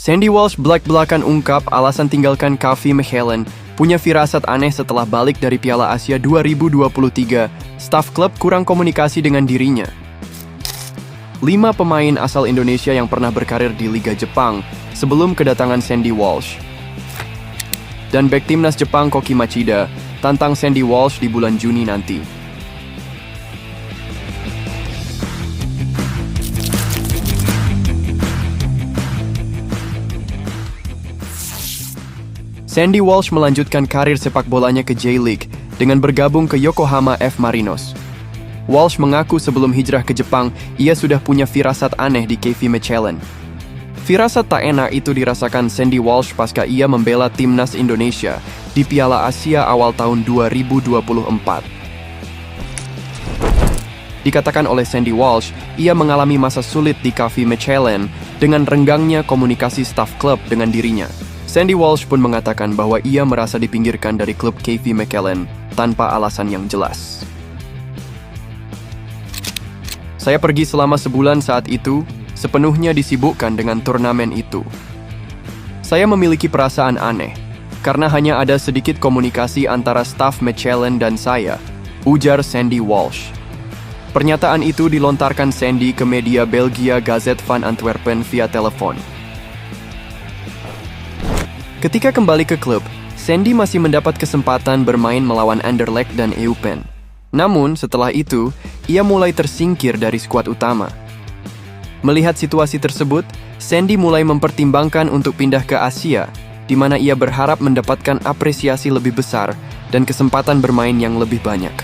Sandy Walsh belak-belakan ungkap alasan tinggalkan KV Mechelen punya firasat aneh setelah balik dari Piala Asia 2023. Staf klub kurang komunikasi dengan dirinya. 5 pemain asal Indonesia yang pernah berkarir di Liga Jepang sebelum kedatangan Sandy Walsh. Dan bek timnas Jepang Koki Machida tantang Sandy Walsh di bulan Juni nanti. Sandy Walsh melanjutkan karir sepak bolanya ke J-League dengan bergabung ke Yokohama F. Marinos. Walsh mengaku sebelum hijrah ke Jepang, ia sudah punya firasat aneh di KV Mechelen. Firasat tak enak itu dirasakan Sandy Walsh pasca ia membela timnas Indonesia di Piala Asia awal tahun 2024. Dikatakan oleh Sandy Walsh, ia mengalami masa sulit di KV Mechelen dengan renggangnya komunikasi staf klub dengan dirinya. Sandy Walsh pun mengatakan bahwa ia merasa dipinggirkan dari klub KV Mechelen tanpa alasan yang jelas. Saya pergi selama sebulan saat itu, sepenuhnya disibukkan dengan turnamen itu. Saya memiliki perasaan aneh, karena hanya ada sedikit komunikasi antara staf Mechelen dan saya, ujar Sandy Walsh. Pernyataan itu dilontarkan Sandy ke media Belgia Gazet van Antwerpen via telepon. Ketika kembali ke klub, Sandy masih mendapat kesempatan bermain melawan Anderlecht dan Eupen. Namun, setelah itu, ia mulai tersingkir dari skuad utama. Melihat situasi tersebut, Sandy mulai mempertimbangkan untuk pindah ke Asia, di mana ia berharap mendapatkan apresiasi lebih besar dan kesempatan bermain yang lebih banyak.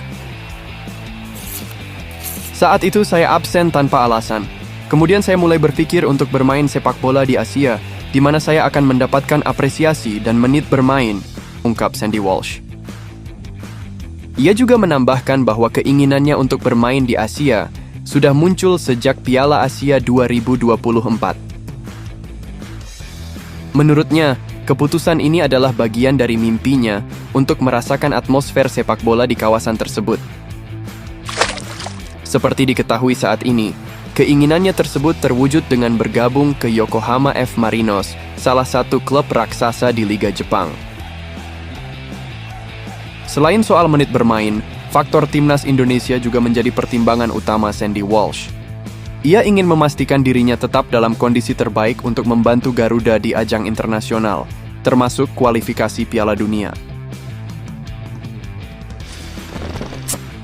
Saat itu saya absen tanpa alasan. Kemudian saya mulai berpikir untuk bermain sepak bola di Asia, di mana saya akan mendapatkan apresiasi dan menit bermain, ungkap Sandy Walsh. Ia juga menambahkan bahwa keinginannya untuk bermain di Asia sudah muncul sejak Piala Asia 2024. Menurutnya, keputusan ini adalah bagian dari mimpinya untuk merasakan atmosfer sepak bola di kawasan tersebut. Seperti diketahui saat ini, keinginannya tersebut terwujud dengan bergabung ke Yokohama F. Marinos, salah satu klub raksasa di Liga Jepang. Selain soal menit bermain, faktor timnas Indonesia juga menjadi pertimbangan utama Sandy Walsh. Ia ingin memastikan dirinya tetap dalam kondisi terbaik untuk membantu Garuda di ajang internasional, termasuk kualifikasi Piala Dunia.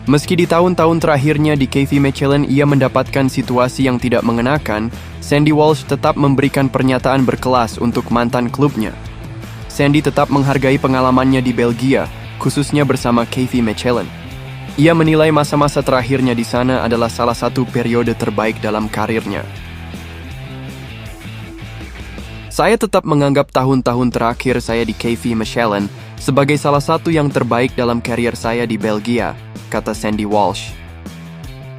Meski di tahun-tahun terakhirnya di KV Mechelen ia mendapatkan situasi yang tidak mengenakan, Sandy Walsh tetap memberikan pernyataan berkelas untuk mantan klubnya. Sandy tetap menghargai pengalamannya di Belgia, khususnya bersama KV Mechelen. Ia menilai masa-masa terakhirnya di sana adalah salah satu periode terbaik dalam karirnya. Saya tetap menganggap tahun-tahun terakhir saya di KV Mechelen sebagai salah satu yang terbaik dalam karier saya di Belgia, kata Sandy Walsh.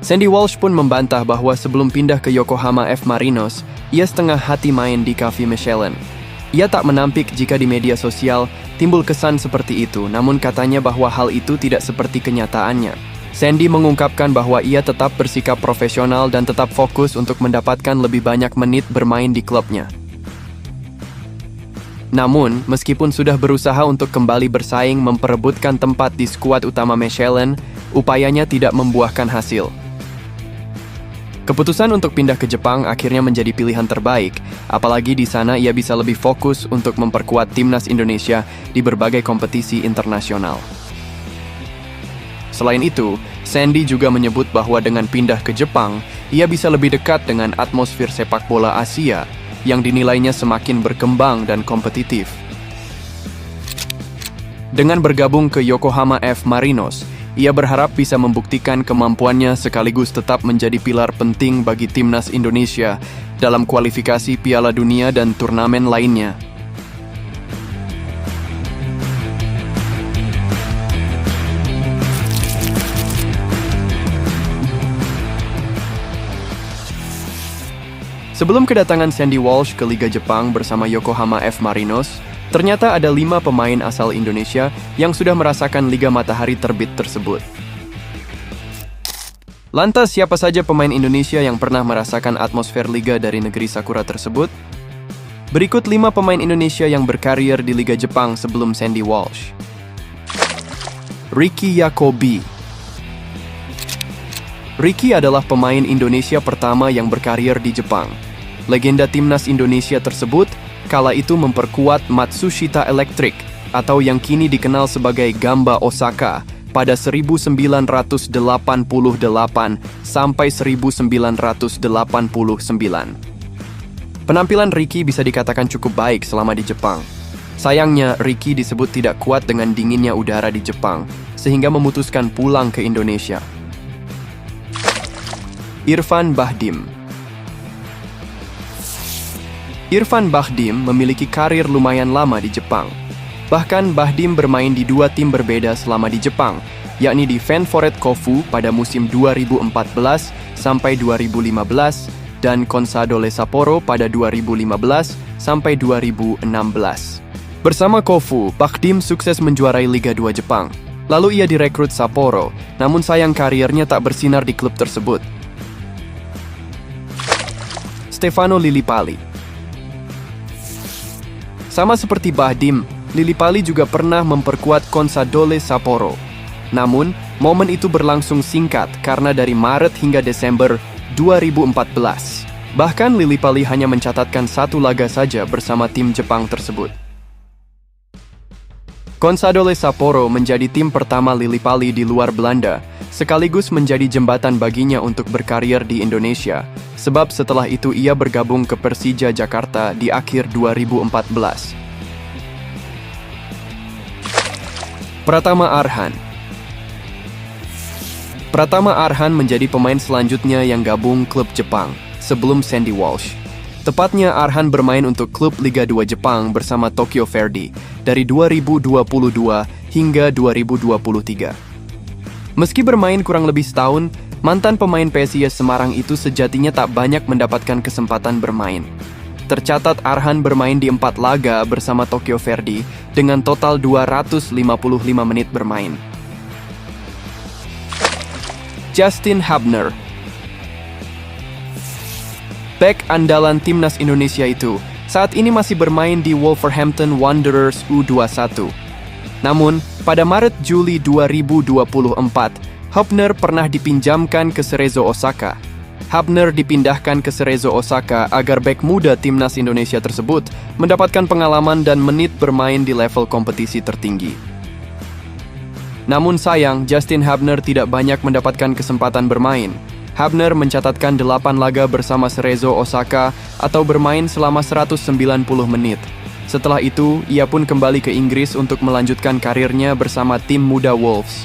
Sandy Walsh pun membantah bahwa sebelum pindah ke Yokohama F. Marinos, ia setengah hati main di KV Mechelen. Ia tak menampik jika di media sosial timbul kesan seperti itu, namun katanya bahwa hal itu tidak seperti kenyataannya. Sandy mengungkapkan bahwa ia tetap bersikap profesional dan tetap fokus untuk mendapatkan lebih banyak menit bermain di klubnya. Namun, meskipun sudah berusaha untuk kembali bersaing memperebutkan tempat di skuad utama Mechelen, upayanya tidak membuahkan hasil. Keputusan untuk pindah ke Jepang akhirnya menjadi pilihan terbaik, apalagi di sana ia bisa lebih fokus untuk memperkuat timnas Indonesia di berbagai kompetisi internasional. Selain itu, Sandy juga menyebut bahwa dengan pindah ke Jepang, ia bisa lebih dekat dengan atmosfer sepak bola Asia yang dinilainya semakin berkembang dan kompetitif. Dengan bergabung ke Yokohama F. Marinos, ia berharap bisa membuktikan kemampuannya sekaligus tetap menjadi pilar penting bagi timnas Indonesia dalam kualifikasi Piala Dunia dan turnamen lainnya. Sebelum kedatangan Sandy Walsh ke Liga Jepang bersama Yokohama F. Marinos, ternyata ada 5 pemain asal Indonesia yang sudah merasakan Liga Matahari Terbit tersebut. Lantas, siapa saja pemain Indonesia yang pernah merasakan atmosfer Liga dari negeri Sakura tersebut? Berikut 5 pemain Indonesia yang berkarir di Liga Jepang sebelum Sandy Walsh. Ricky Yakobi. Ricky adalah pemain Indonesia pertama yang berkarir di Jepang. Legenda timnas Indonesia tersebut kala itu memperkuat Matsushita Electric atau yang kini dikenal sebagai Gamba Osaka pada 1988 sampai 1989. Penampilan Ricky bisa dikatakan cukup baik selama di Jepang. Sayangnya, Ricky disebut tidak kuat dengan dinginnya udara di Jepang, sehingga memutuskan pulang ke Indonesia. Irfan Bahdim. Irfan Bahdim memiliki karir lumayan lama di Jepang. Bahkan Bahdim bermain di 2 tim berbeda selama di Jepang, yakni di Ventforet Kofu pada musim 2014 sampai 2015 dan Consadole Sapporo pada 2015 sampai 2016. Bersama Kofu, Bahdim sukses menjuarai Liga 2 Jepang. Lalu ia direkrut Sapporo, namun sayang karirnya tak bersinar di klub tersebut. Stefano Lillipali. Sama seperti Bahdim, Lillipali juga pernah memperkuat Consadole Sapporo. Namun, momen itu berlangsung singkat karena dari Maret hingga Desember 2014. Bahkan Lillipali hanya mencatatkan 1 laga saja bersama tim Jepang tersebut. Consadole Sapporo menjadi tim pertama Lillipali di luar Belanda, sekaligus menjadi jembatan baginya untuk berkarir di Indonesia, sebab setelah itu ia bergabung ke Persija Jakarta di akhir 2014. Pratama Arhan. Pratama Arhan menjadi pemain selanjutnya yang gabung klub Jepang sebelum Sandy Walsh. Tepatnya Arhan bermain untuk klub Liga 2 Jepang bersama Tokyo Verdy dari 2022 hingga 2023. Meski bermain kurang lebih setahun, mantan pemain PSIS Semarang itu sejatinya tak banyak mendapatkan kesempatan bermain. Tercatat Arhan bermain di 4 laga bersama Tokyo Verdy dengan total 255 menit bermain. Justin Hubner. Bek andalan timnas Indonesia itu saat ini masih bermain di Wolverhampton Wanderers U21. Namun, pada Maret-Juli 2024, Hubner pernah dipinjamkan ke Cerezo Osaka. Hubner dipindahkan ke Cerezo Osaka agar bek muda timnas Indonesia tersebut mendapatkan pengalaman dan menit bermain di level kompetisi tertinggi. Namun sayang, Justin Hubner tidak banyak mendapatkan kesempatan bermain. Hubner mencatatkan 8 laga bersama Cerezo Osaka atau bermain selama 190 menit. Setelah itu, ia pun kembali ke Inggris untuk melanjutkan karirnya bersama tim muda Wolves.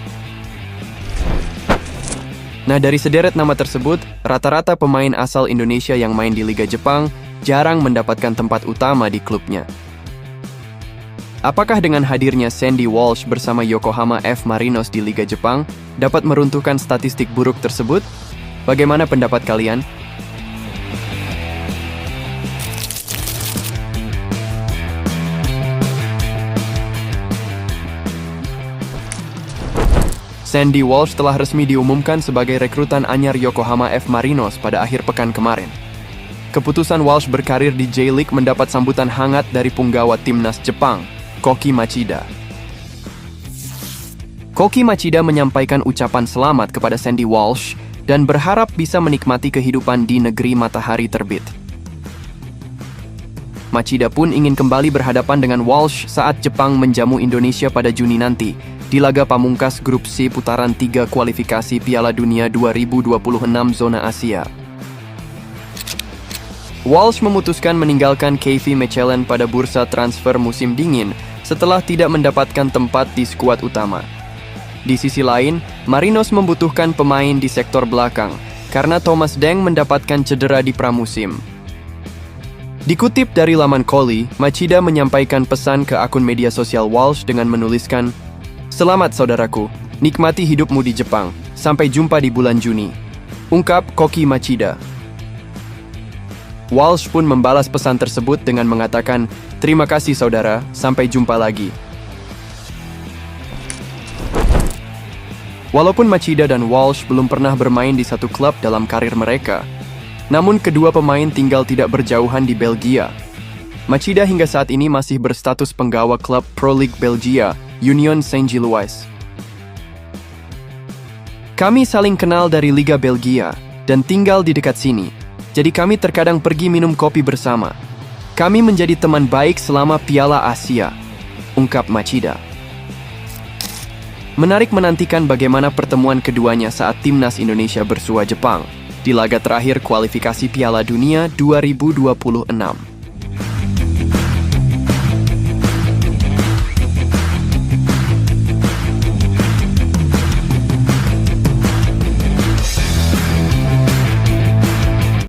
Nah, dari sederet nama tersebut, rata-rata pemain asal Indonesia yang main di Liga Jepang jarang mendapatkan tempat utama di klubnya. Apakah dengan hadirnya Sandy Walsh bersama Yokohama F. Marinos di Liga Jepang dapat meruntuhkan statistik buruk tersebut? Bagaimana pendapat kalian? Sandy Walsh telah resmi diumumkan sebagai rekrutan anyar Yokohama F. Marinos pada akhir pekan kemarin. Keputusan Walsh berkarir di J-League mendapat sambutan hangat dari punggawa timnas Jepang, Koki Machida. Koki Machida menyampaikan ucapan selamat kepada Sandy Walsh dan berharap bisa menikmati kehidupan di negeri matahari terbit. Machida pun ingin kembali berhadapan dengan Walsh saat Jepang menjamu Indonesia pada Juni nanti di laga pamungkas Grup C putaran 3 kualifikasi Piala Dunia 2026 zona Asia. Walsh memutuskan meninggalkan KV Mechelen pada bursa transfer musim dingin setelah tidak mendapatkan tempat di skuad utama. Di sisi lain, Marinos membutuhkan pemain di sektor belakang karena Thomas Deng mendapatkan cedera di pramusim. Dikutip dari laman Koli, Machida menyampaikan pesan ke akun media sosial Walsh dengan menuliskan, "Selamat saudaraku, nikmati hidupmu di Jepang. Sampai jumpa di bulan Juni." Ungkap Koki Machida. Walsh pun membalas pesan tersebut dengan mengatakan, "Terima kasih saudara, sampai jumpa lagi." Walaupun Machida dan Walsh belum pernah bermain di satu klub dalam karir mereka, namun kedua pemain tinggal tidak berjauhan di Belgia. Machida hingga saat ini masih berstatus penggawa klub Pro League Belgia, Union Saint-Gilloise. Kami saling kenal dari Liga Belgia dan tinggal di dekat sini, jadi kami terkadang pergi minum kopi bersama. Kami menjadi teman baik selama Piala Asia, ungkap Machida. Menarik menantikan bagaimana pertemuan keduanya saat timnas Indonesia bersua Jepang di laga terakhir kualifikasi Piala Dunia 2026.